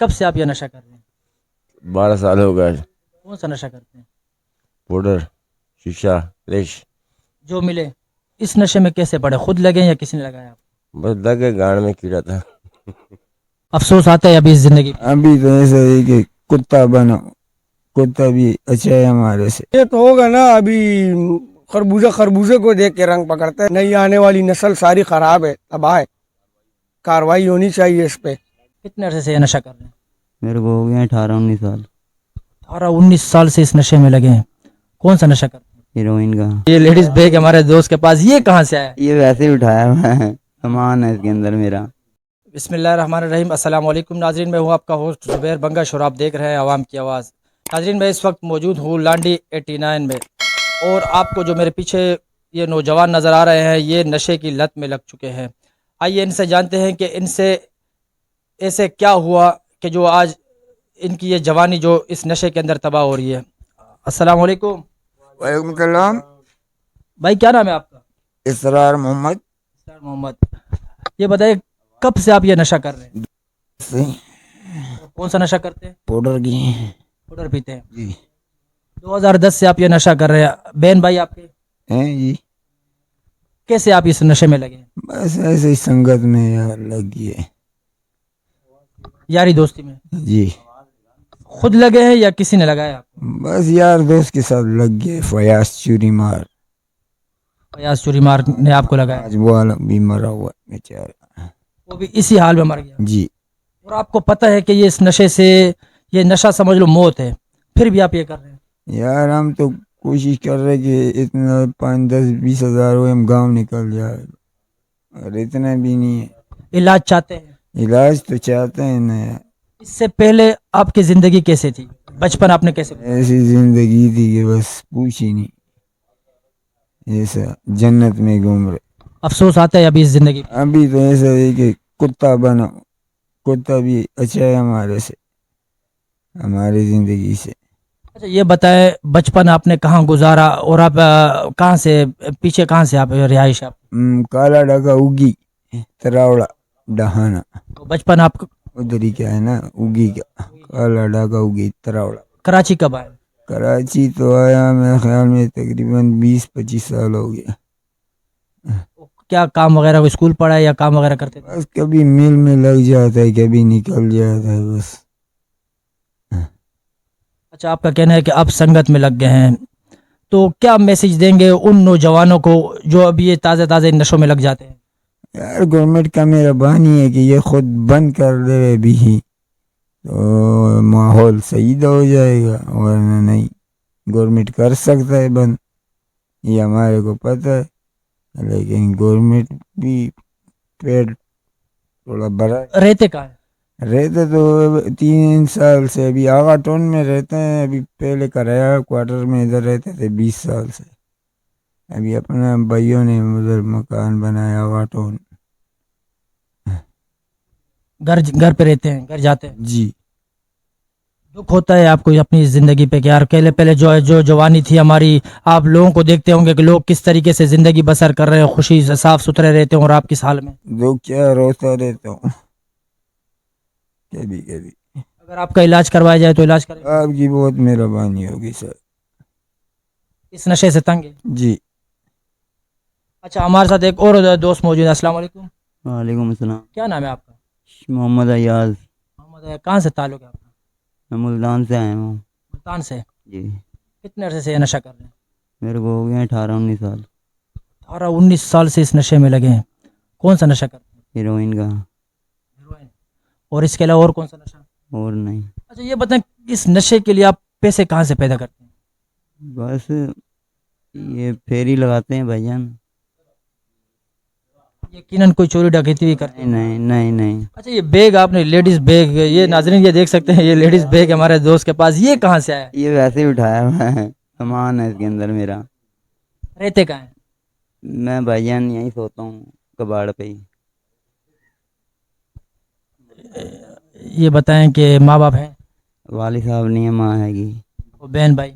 کب سے آپ یہ نشہ کر رہے ہیں؟ 12 سال ہو گئے. کون سا نشہ کرتے ہیں؟ پاؤڈر, شیشہ, ریش. جو ملے. اس نشے میں کیسے پڑے؟ خود لگے یا کسی نے لگایا آپ؟ بس لگے گاڑ میں کیڑا تھا. افسوس آتا ہے ابھی اس زندگی پہ؟ ابھی تو ایسا ہے کہ کتا بنو, کتا بھی اچھا ہے ہمارے سے. یہ تو ہوگا نا. ابھی خربوزے کو دیکھ کے رنگ پکڑتا ہے. نئی آنے والی نسل ساری خراب ہے, تباہ ہے. کاروائی ہونی چاہیے اس پہ. کتنے عرصے سے یہ نشہ کر رہے ہیں؟ میرے کو ہو گیا 18-19 سال. 18-19 سال سے اس نشے میں لگے ہیں. کون سا نشہ کرتے ہیں؟ ہیروئن کا. یہ لیڈیز بیگ ہمارے دوست کے پاس, یہ کہاں سے آیا؟ یہ ویسے ہی اٹھایا ہوا ہے, سامان ہے اس کے اندر میرا. بسم اللہ الرحمن الرحیم. السلام علیکم ناظرین, میں ہوں آپ کا ہوسٹ زبیر بنگش اور آپ دیکھ رہے ہیں عوام کی آواز. ناظرین, میں اس وقت موجود ہوں لانڈی 89 میں, اور آپ کو جو میرے پیچھے یہ نوجوان نظر آ رہے ہیں یہ نشے کی لت میں لگ چکے ہیں. آئیے ان سے جانتے ہیں کہ ان سے ایسے کیا ہوا کہ جو آج ان کی یہ جوانی جو اس نشے کے اندر تباہ ہو رہی ہے. السلام علیکم. وعلیکم السلام. بھائی کیا نام ہے آپ کا؟ اسرار محمد. اسرار محمد. یہ بتائیے کب سے آپ یہ نشہ کر رہے ہیں؟ کون سا نشہ کرتے ہیں؟ پاؤڈر کی. پاؤڈر پیتے ہیں. جی. 2010 سے آپ یہ نشہ کر رہے ہیں. بہن بھائی آپ کے ہیں جی. کیسے آپ اس نشے میں لگے ہیں؟ بس ایسے ہی سنگت میں یار لگ گئے. یاری دوستی میں. جی. خود لگے ہیں یا کسی نے لگایا آپ؟ بس یار دوست کے ساتھ لگ گئے. فیاض چوری مار. فیاض چوری مار نے آپ کو لگایا؟ آج وہ عالم بھی مرا ہوا ہے بیچارہ. وہ بھی اسی حال میں مر گیا. جی. اور آپ کو پتہ ہے کہ یہ اس نشے سے, یہ نشہ سمجھ لو موت ہے, پھر بھی آپ یہ کر رہے ہیں؟ یار ہم تو کوشش کر رہے کہ اتنا 5-10-20 ہزار ہوئے ہم گاؤں نکل جائے, اور اتنا بھی نہیں ہے. علاج چاہتے ہیں؟ علاج تو چاہتے ہیں نا. اس سے پہلے آپ کی زندگی کیسے تھی؟ بچپن آپ نے کیسے گزارا؟ ایسی زندگی تھی کہ بس پوچھ ہی نہیں, ایسا جنت میں گھوم رہے. افسوس آتا ہے ابھی اس زندگی پہ؟ ابھی تو ایسا ہے کہ کتا بنو, کتا بھی اچھا ہے ہمارے سے, ہماری زندگی سے. اچھا یہ بتائیں, بچپن آپ نے کہاں گزارا اور آپ کہاں سے, پیچھے کہاں سے آپ رہائش آپ؟ کالا ڈاکا اگی تراوڑا ڈہانا. بچپن آپ ادھر ہی کیا ہے نا, اگی کا کالا ڈاکا اگی تراوڑا. کراچی کب آئے؟ کراچی تو آیا میرے خیال میں تقریباً 20-25 سال ہو گیا. کیا کام وغیرہ, اسکول پڑھا ہے یا کام وغیرہ کرتے تھے؟ بس کبھی مل میں لگ جاتا ہے, کبھی نکل جاتا ہے بس. اچھا آپ کا کہنا ہے کہ آپ سنگت میں لگ گئے ہیں, تو کیا میسج دیں گے ان نوجوانوں کو جو ابھی یہ تازہ تازہ نشوں میں لگ جاتے ہیں؟ یار گورنمنٹ کا مہربانی ہے کہ یہ خود بند کر دے بھی تو ماحول صحیح ہو جائے گا, ورنہ نہیں. گورنمنٹ کر سکتا ہے بند, یہ ہمارے کو پتہ ہے, لیکن گورنمنٹ بھی پیڑ تھوڑا بڑا. رہتے کہاں ہیں؟ رہتے تو 3 سال سے ابھی آغا ٹون میں رہتے ہیں. ابھی پہلے کرایہ کوارٹر میں ادھر رہتے تھے 20 سال سے. ابھی اپنا بھائیوں نے ادھر مکان بنایا آغا ٹون. گھر پہ رہتے ہیں, گھر جاتے ہیں؟ جی. دکھ ہوتا ہے آپ کو اپنی زندگی پہ کہ یار پہلے جو جوانی تھی ہماری, آپ لوگوں کو دیکھتے ہوں گے کہ لوگ کس طریقے سے زندگی بسر کر رہے ہیں, خوشی سے صاف ستھرے رہتے ہیں, اور آپ کس حال میں؟ دو کیا روتا رہتا ہوں کبھی کبھی. اگر آپ کا علاج کروایا جائے تو علاج کریں؟ آپ کی بہت مہربانی ہوگی سر. اس نشے سے تنگ ہے؟ جی. اچھا ہمارے ساتھ ایک اور دوست موجود ہے. السلام علیکم. وعلیکم السلام. کیا نام ہے آپ کا؟ محمد ایاز. محمد ہے. کہاں سے تعلق ہے آپ کا؟ میں ملتان سے آیا ہوں. ملتان سے؟ جی. کتنے عرصے سے یہ نشہ کر رہے ہیں؟ میرے کو ہو گیا 18-19 سال. 18-19 سال سے اس نشے میں لگے ہیں. کون سا نشہ کرتے ہیں؟ ہیروئن کا. ہیروئن. اور اس کے علاوہ اور کون سا نشہ؟ اور نہیں. اچھا یہ بتائیں, اس نشے کے لیے آپ پیسے کہاں سے پیدا کرتے ہیں؟ بس یہ پھیری لگاتے ہیں بھائی جان. یقیناً کوئی چوری ڈکیتی بھی کرتے ہیں؟ نہیں نہیں نہیں. اچھا یہ بیگ آپ نے, لیڈیز بیگ, یہ ناظرین یہ دیکھ سکتے ہیں, یہ لیڈیز بیگ ہمارے دوست کے پاس, یہ کہاں سے آیا؟ یہ ویسے ہی اٹھایا ہوا ہے, سامان ہے اس کے اندر میرا. رہتے کہاں ہیں؟ میں بھائی جان یہیں سوتا ہوں کباڑ پہ ہی. یہ بتائیں کہ ماں باپ ہیں؟ والد صاحب نہیں ہے, ماں ہے گی. اور بہن بھائی؟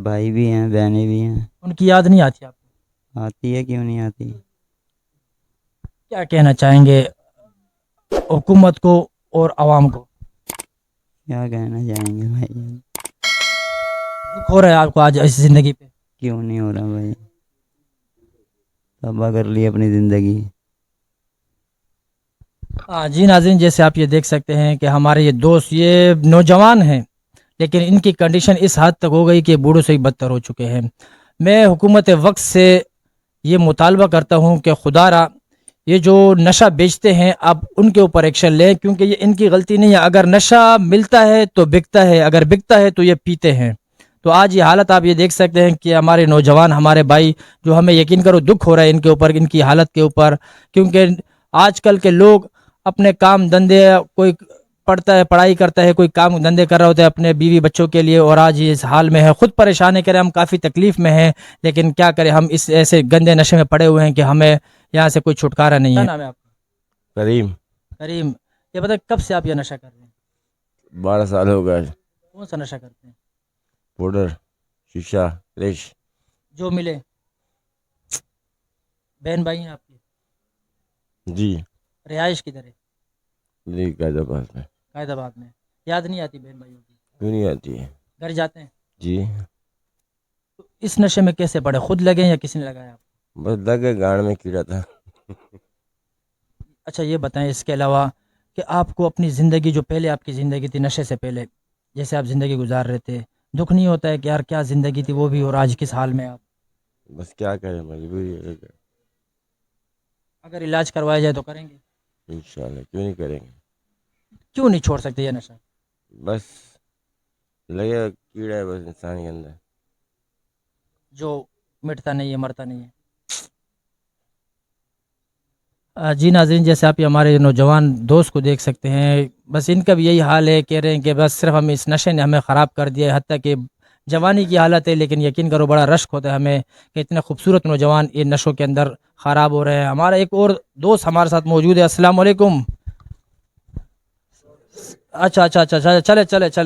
بھائی بھی ہیں, بہنیں بھی ہیں. ان کی یاد نہیں آتی آپ کو؟ آتی ہے, کیوں نہیں آتی. کیا کہنا چاہیں گے حکومت کو اور عوام کو؟ کیا کہنا چاہیں گے بھائی؟ دکھ ہو رہا ہے آپ کو آج اس زندگی پہ؟ کیوں نہیں ہو رہا بھائی؟ تباہ کر لی اپنی زندگی. جی ناظرین، جیسے آپ یہ دیکھ سکتے ہیں کہ ہمارے یہ دوست یہ نوجوان ہیں، لیکن ان کی کنڈیشن اس حد تک ہو گئی کہ بوڑھوں سے ہی بدتر ہو چکے ہیں. میں حکومت وقت سے یہ مطالبہ کرتا ہوں کہ خدا را یہ جو نشہ بیچتے ہیں اب ان کے اوپر ایکشن لیں، کیونکہ یہ ان کی غلطی نہیں ہے. اگر نشہ ملتا ہے تو بکتا ہے، اگر بکتا ہے تو یہ پیتے ہیں. تو آج یہ حالت آپ یہ دیکھ سکتے ہیں کہ ہمارے نوجوان ہمارے بھائی جو ہمیں یقین کرو دکھ ہو رہا ہے ان کے اوپر، ان کی حالت کے اوپر، کیونکہ آج کل کے لوگ اپنے کام دھندے، کوئی پڑھتا ہے پڑھائی کرتا ہے، کوئی کام دھندے کر رہا ہوتا ہے اپنے بیوی بچوں کے لیے، اور آج اس حال میں ہے. خود پریشان ہے، کریں ہم کافی تکلیف میں ہیں، لیکن کیا کریں، ہم اس ایسے گندے نشے میں پڑے ہوئے ہیں کہ ہمیں یہاں سے کوئی چھٹکارا نہیں ہے. کیا نام ہے آپ کا؟ کریم. کریم. یہ بتائیں کب سے آپ یہ نشہ کر رہے ہیں؟ 12 سال ہو گئے. کون سا نشہ کرتے ہیں؟ پاؤڈر، شیشہ، کریش. جو ملے. بہن بھائی ہیں آپ کے؟ جی. رہائش کدھر ہے؟ جی قائد آباد میں. قائد آباد میں. یاد نہیں آتی بہن بھائیوں کی؟ کیوں نہیں آتی ہے؟ گھر جاتے ہیں؟ جی. تو اس نشے میں کیسے پڑے؟ خود لگے یا کسی نے لگایا آپ؟ بس لگے گاڑ میں کیڑا تھا. اچھا یہ بتائیں اس کے علاوہ کہ آپ کو اپنی زندگی جو پہلے آپ کی زندگی تھی نشے سے پہلے، جیسے آپ زندگی گزار رہے تھے، دکھ نہیں ہوتا ہے کہ یار کیا زندگی تھی وہ بھی، اور آج کس حال میں آپ؟ بس کیا کریں، مجبوری ہے. اگر علاج کروایا جائے تو کریں گے؟ انشاءاللہ کیوں نہیں کریں گے. کیوں نہیں چھوڑ سکتے یہ نشہ؟ بس لگے گا کیڑا ہے بس انسان کے اندر. جو مٹتا نہیں ہے، مرتا نہیں ہے. جی ناظرین، جیسے آپ یہ ہمارے نوجوان دوست کو دیکھ سکتے ہیں، بس ان کا بھی یہی حال ہے، کہہ رہے ہیں کہ بس صرف ہم اس نشے نے ہمیں خراب کر دیا ہے، حتیٰ کہ جوانی کی حالت ہے، لیکن یقین کرو بڑا رشک ہوتا ہے ہمیں کہ اتنے خوبصورت نوجوان ان نشوں کے اندر خراب ہو رہے ہیں. ہمارا ایک اور دوست ہمارے ساتھ موجود ہے. السلام علیکم. اچھا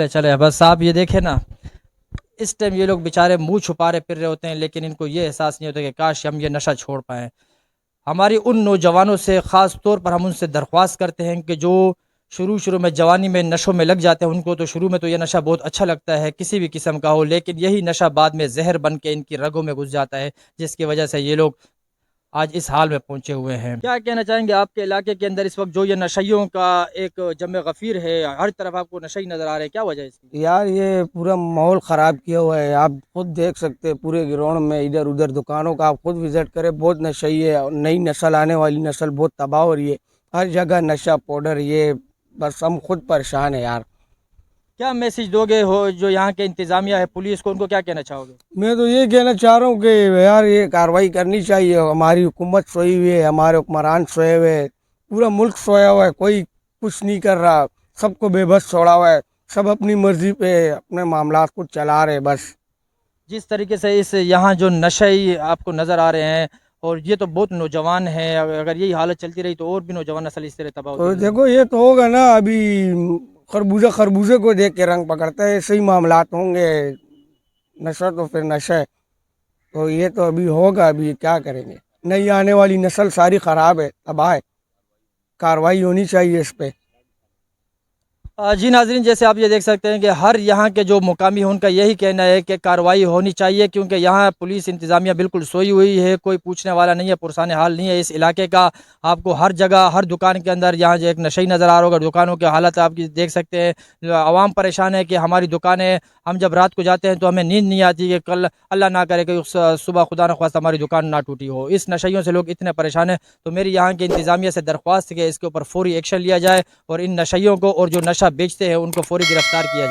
چلے بس آپ یہ دیکھیں نا، اس ٹائم یہ لوگ بیچارے منہ چھپارے پھر رہے ہوتے ہیں، لیکن ان کو یہ احساس نہیں ہوتا کہ کاش ہم یہ نشہ چھوڑ پائیں. ہماری ان نوجوانوں سے خاص طور پر ہم ان سے درخواست کرتے ہیں کہ جو شروع میں جوانی میں نشوں میں لگ جاتے ہیں، ان کو تو شروع میں تو یہ نشہ بہت اچھا لگتا ہے کسی بھی قسم کا ہو، لیکن یہی نشہ بعد میں زہر بن کے ان کی رگوں میں گھس جاتا ہے، جس کی وجہ سے یہ لوگ آج اس حال میں پہنچے ہوئے ہیں. کیا کہنا چاہیں گے آپ کے علاقے کے اندر اس وقت جو یہ نشیوں کا ایک جمع غفیر ہے، ہر طرف آپ کو نشے نظر آ رہے ہیں، کیا وجہ ہے اس کی؟ یار یہ پورا ماحول خراب کیا ہوا ہے. آپ خود دیکھ سکتے ہیں پورے گراؤنڈ میں ادھر ادھر دکانوں کا آپ خود وزٹ کریں، بہت نشئی ہے. اور نئی نسل آنے والی نسل بہت تباہ ہو رہی ہے. ہر جگہ نشہ پاؤڈر، یہ بس ہم خود پریشان ہیں یار. کیا میسج دو گے ہو جو یہاں کے انتظامیہ ہے، پولیس کو، ان کو کیا کہنا چاہو گے؟ میں تو یہ کہنا چاہ رہا ہوں کہ یار یہ کارروائی کرنی چاہیے. ہماری حکومت سوئی ہوئی ہے، ہمارے حکمران سوئے ہوئے ہیں، پورا ملک سویا ہوا ہے، کوئی کچھ نہیں کر رہا، سب کو بے بس چھوڑا ہوا ہے، سب اپنی مرضی پہ اپنے معاملات کو چلا رہے بس. جس طریقے سے اس یہاں جو نشے آپ کو نظر آ رہے ہیں، اور یہ تو بہت نوجوان ہیں، اگر یہی حالت چلتی رہی تو اور بھی نوجوان نسل اس طرح تباہ تو ہوتی رہے گی. دیکھو یہ تو ہوگا نا، ابھی خربوزے کو دیکھ کے رنگ پکڑتا ہے، ایسے ہی معاملات ہوں گے. نشہ تو پھر نشہ ہے، تو یہ تو ابھی ہوگا. ابھی کیا کریں گے، نئی آنے والی نسل ساری خراب ہے، تباہ ہے. کارروائی ہونی چاہیے اس پہ. جی ناظرین، جیسے آپ یہ دیکھ سکتے ہیں کہ ہر یہاں کے جو مقامی ہیں ان کا یہی کہنا ہے کہ کارروائی ہونی چاہیے، کیونکہ یہاں پولیس انتظامیہ بالکل سوئی ہوئی ہے، کوئی پوچھنے والا نہیں ہے، پرسان حال نہیں ہے اس علاقے کا. آپ کو ہر جگہ ہر دکان کے اندر یہاں جو ایک نشئی نظر آ رہا ہوگا، دکانوں کی حالت آپ کی دیکھ سکتے ہیں. عوام پریشان ہے کہ ہماری دکانیں، ہم جب رات کو جاتے ہیں تو ہمیں نیند نہیں آتی کہ کل اللہ نہ کرے کہ صبح خدا نخواستہ ہماری دکان نہ ٹوٹی ہو. اس نشیوں سے لوگ اتنے پریشان ہیں. تو میری یہاں کے انتظامیہ سے درخواست ہے کہ اس کے اوپر فوری ایکشن لیا جائے، اور ان نشیوں کو اور جو نشہ بیچتے ہیں ان کو فوری گرفتار کیا جائے.